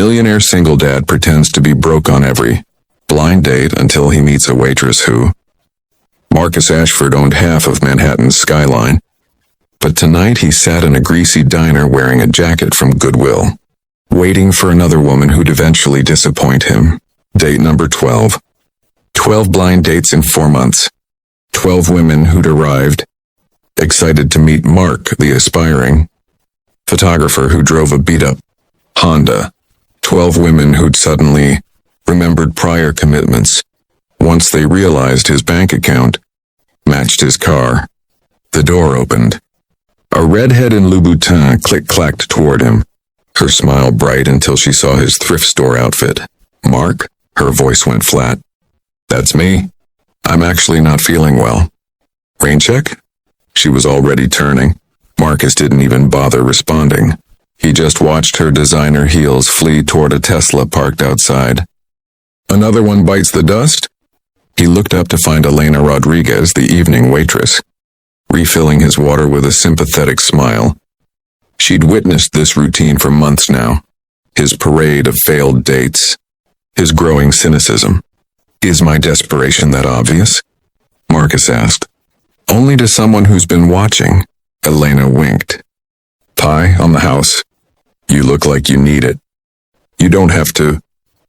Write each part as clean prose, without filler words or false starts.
Millionaire single dad pretends to be broke on every blind date until he meets a waitress who... Marcus Ashford owned half of Manhattan's skyline, but tonight he sat in a greasy diner wearing a jacket from Goodwill, waiting for another woman who'd eventually disappoint him. Date number 12. 12 blind dates in 4 months. 12 women who'd arrived, excited to meet Mark, the aspiring photographer who drove a beat-up Honda. 12 women who'd suddenly remembered prior commitments once they realized his bank account matched his car. The door opened. A redhead in Louboutin click-clacked toward him, her smile bright until she saw his thrift store outfit. "Mark?" Her voice went flat. "That's me. I'm actually not feeling well." "Rain check?" She was already turning. Marcus didn't even bother responding. He just watched her designer heels flee toward a Tesla parked outside. "Another one bites the dust?" He looked up to find Elena Rodriguez, the evening waitress, refilling his water with a sympathetic smile. She'd witnessed this routine for months now. His parade of failed dates. His growing cynicism. "Is my desperation that obvious?" Marcus asked. "Only to someone who's been watching." Elena winked. "Pie on the house. You look like you need it." "You don't have to."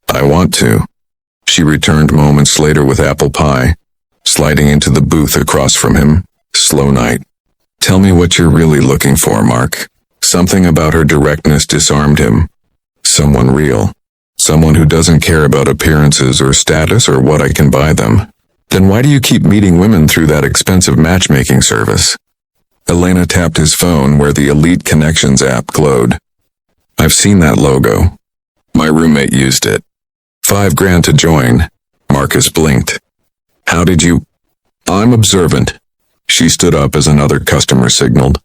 "I want to." She returned moments later with apple pie, sliding into the booth across from him. Slow night. "Tell me what you're really looking for, Mark." Something about her directness disarmed him. Someone real. Someone who doesn't care about appearances or status or what I can buy them. "Then why do you keep meeting women through that expensive matchmaking service?" Elena tapped his phone where the Elite Connections app glowed. "I've seen that logo. My roommate used it. $5,000 to join." Marcus blinked. "How did you—" "I'm observant." She stood up as another customer signaled.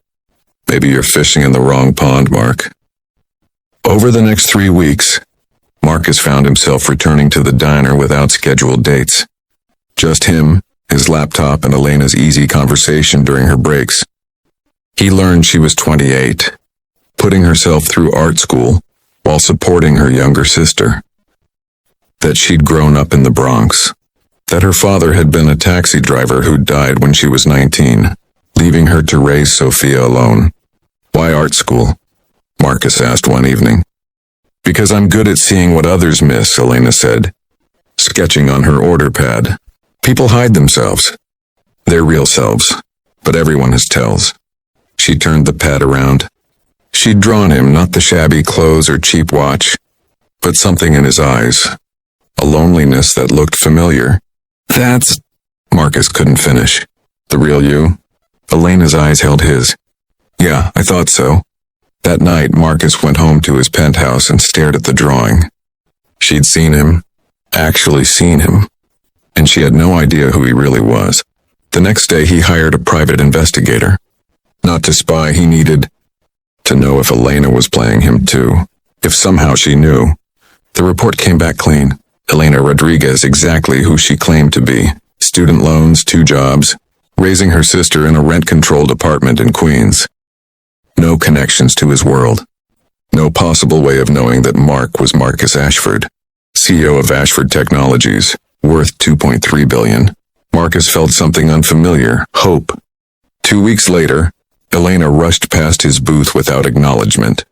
"Maybe you're fishing in the wrong pond, Mark." Over the next 3 weeks, Marcus found himself returning to the diner without scheduled dates. Just him, his laptop, and Elena's easy conversation during her breaks. He learned she was 28, putting herself through art school while supporting her younger sister. That she'd grown up in the Bronx. That her father had been a taxi driver who died when she was 19, leaving her to raise Sophia alone. "Why art school?" Marcus asked one evening. "Because I'm good at seeing what others miss," Elena said, sketching on her order pad. "People hide themselves. Their real selves. But everyone has tells." She turned the pad around. She'd drawn him, not the shabby clothes or cheap watch, but something in his eyes. A loneliness that looked familiar. "That's—" Marcus couldn't finish. "The real you?" Elena's eyes held his. "Yeah, I thought so." That night, Marcus went home to his penthouse and stared at the drawing. She'd seen him. Actually seen him. And she had no idea who he really was. The next day, he hired a private investigator. Not to spy, he needed to know if Elena was playing him too. If somehow she knew. The report came back clean. Elena Rodriguez, exactly who she claimed to be. Student loans, 2 jobs, raising her sister in a rent-controlled apartment in Queens. No connections to his world. No possible way of knowing that Mark was Marcus Ashford, CEO of Ashford Technologies, worth $2.3 billion. Marcus felt something unfamiliar, hope. 2 weeks later, Elena rushed past his booth without acknowledgement.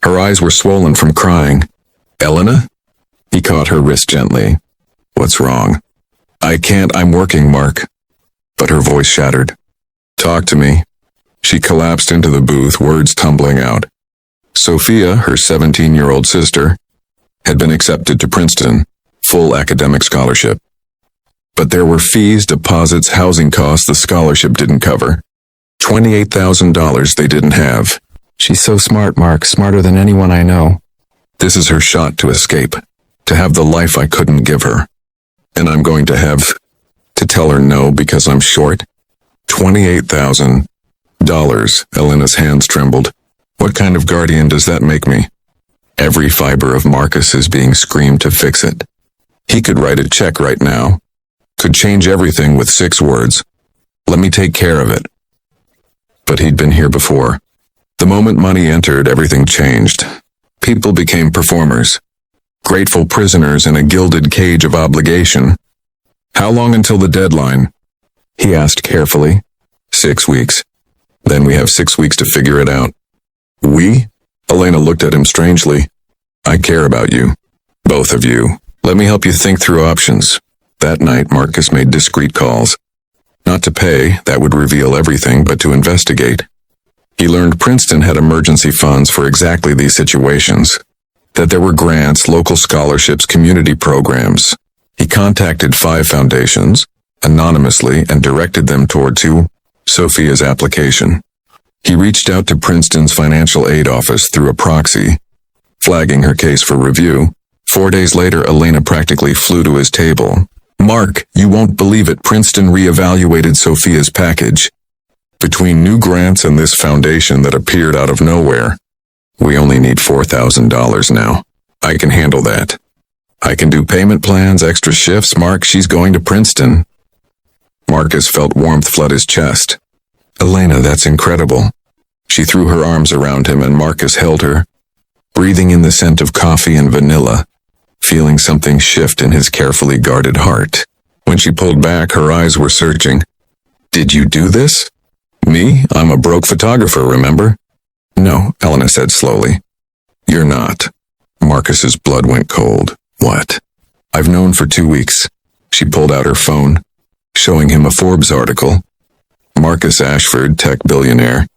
Her eyes were swollen from crying. "Elena?" He caught her wrist gently. "What's wrong?" "I can't, I'm working, Mark." But her voice shattered. "Talk to me." She collapsed into the booth, words tumbling out. Sophia, her 17-year-old sister, had been accepted to Princeton, full academic scholarship. But there were fees, deposits, housing costs the scholarship didn't cover. $28,000 they didn't have. "She's so smart, Mark, smarter than anyone I know." "This is her shot to escape, to have the life I couldn't give her. And I'm going to have to tell her no because I'm short." $28,000. Elena's hands trembled. What kind of guardian does that make me? Every fiber of Marcus is being screamed to fix it. He could write a check right now. Could change everything with 6 words. "Let me take care of it." But he'd been here before. The moment money entered, everything changed. people became performers, grateful prisoners in a gilded cage of obligation. How long until the deadline? He asked carefully. 6 weeks. Then we have 6 weeks to figure it out. We? Elena looked at him strangely. I care about you. Both of you. Let me help you think through options. That night, Marcus made discreet calls. Not to pay, that would reveal everything, but to investigate. He learned Princeton had emergency funds for exactly these situations. That there were grants, local scholarships, community programs. He contacted 5 foundations, anonymously, and directed them toward Sophia's application. He reached out to Princeton's financial aid office through a proxy, flagging her case for review. 4 days later, Elena practically flew to his table. Mark, you won't believe it, Princeton reevaluated Sophia's package. Between new grants and this foundation that appeared out of nowhere, we only need $4,000 now. I can handle that. I can do payment plans, extra shifts. Mark, she's going to Princeton. Marcus felt warmth flood his chest. Elena, that's incredible. She threw her arms around him and Marcus held her, breathing in the scent of coffee and vanilla, feeling something shift in his carefully guarded heart. When she pulled back, her eyes were searching. Did you do this? Me? I'm a broke photographer, remember? No, Elena said slowly. You're not. Marcus's blood went cold. What? I've known for 2 weeks. She pulled out her phone, showing him a Forbes article. Marcus Ashford, tech billionaire,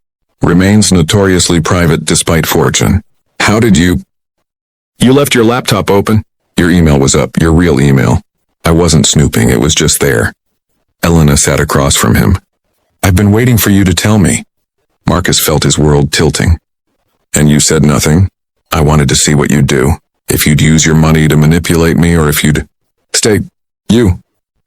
remains notoriously private despite fortune. How did you... You left your laptop open? Your email was up, your real email. I wasn't snooping, it was just there. Elena sat across from him. I've been waiting for you to tell me. Marcus felt his world tilting. And you said nothing? I wanted to see what you'd do. If you'd use your money to manipulate me or if you'd... Stay. You.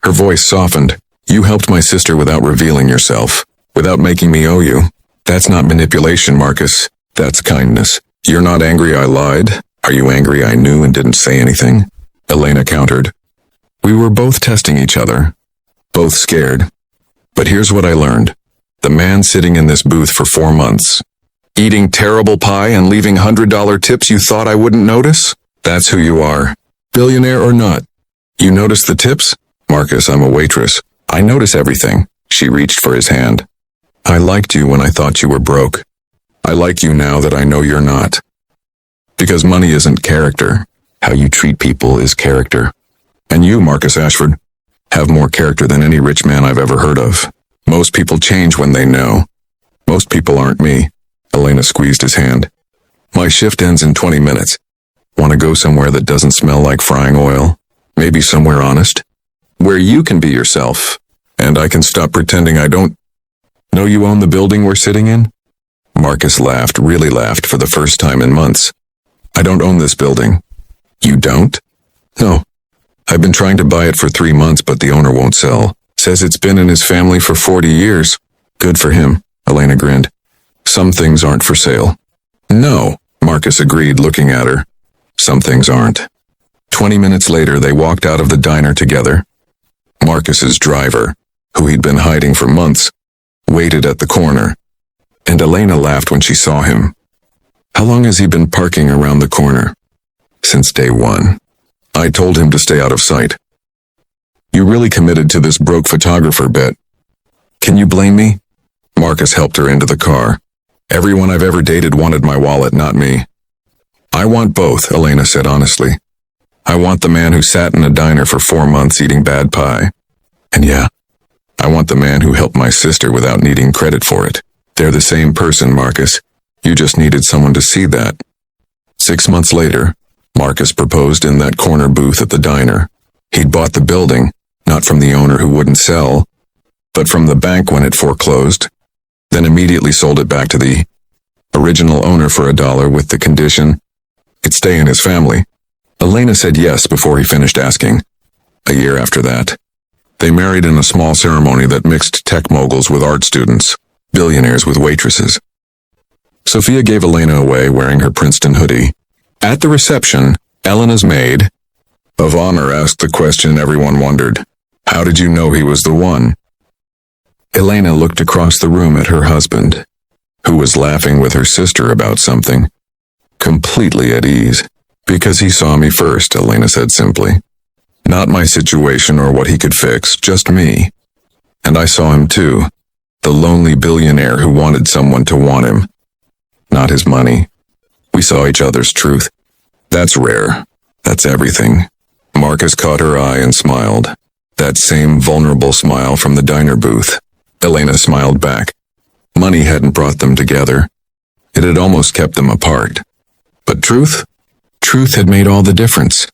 Her voice softened. You helped my sister without revealing yourself. Without making me owe you. That's not manipulation, Marcus. That's kindness. You're not angry I lied? Are you angry I knew and didn't say anything? Elena countered. We were both testing each other. Both scared. But here's what I learned. The man sitting in this booth for 4 months, eating terrible pie and leaving $100 tips you thought I wouldn't notice? That's who you are. Billionaire or not. You notice the tips? Marcus, I'm a waitress. I notice everything. She reached for his hand. I liked you when I thought you were broke. I like you now that I know you're not. Because money isn't character. How you treat people is character. And you, Marcus Ashford, have more character than any rich man I've ever heard of. Most people change when they know. Most people aren't me. Elena squeezed his hand. My shift ends in 20 minutes. Want to go somewhere that doesn't smell like frying oil? Maybe somewhere honest? Where you can be yourself. And I can stop pretending I don't know you own the building we're sitting in? Marcus laughed, really laughed for the first time in months. I don't own this building. You don't? No. I've been trying to buy it for 3 months, but the owner won't sell. Says it's been in his family for 40 years. Good for him, Elena grinned. Some things aren't for sale. No, Marcus agreed, looking at her. Some things aren't. 20 minutes later, they walked out of the diner together. Marcus's driver, who he'd been hiding for months, waited at the corner, and Elena laughed when she saw him. How long has he been parking around the corner? Since day 1. I told him to stay out of sight. You really committed to this broke photographer bet. Can you blame me? Marcus helped her into the car. Everyone I've ever dated wanted my wallet, not me. I want both, Elena said honestly. I want the man who sat in a diner for 4 months eating bad pie. And yeah, I want the man who helped my sister without needing credit for it. They're the same person, Marcus. You just needed someone to see that. 6 months later, Marcus proposed in that corner booth at the diner. He'd bought the building, not from the owner who wouldn't sell, but from the bank when it foreclosed, then immediately sold it back to the original owner for $1 with the condition it'd stay in his family. Elena said yes before he finished asking. A year after that, they married in a small ceremony that mixed tech moguls with art students, billionaires with waitresses. Sophia gave Elena away wearing her Princeton hoodie. At the reception, Elena's maid of honor asked the question everyone wondered. How did you know he was the one? Elena looked across the room at her husband, who was laughing with her sister about something. completely at ease. Because he saw me first, Elena said simply. Not my situation or what he could fix, just me. And I saw him too. The lonely billionaire who wanted someone to want him. Not his money. We saw each other's truth. That's rare. That's everything. Marcus caught her eye and smiled. That same vulnerable smile from the diner booth. Elena smiled back. Money hadn't brought them together. It had almost kept them apart. But truth? Truth had made all the difference.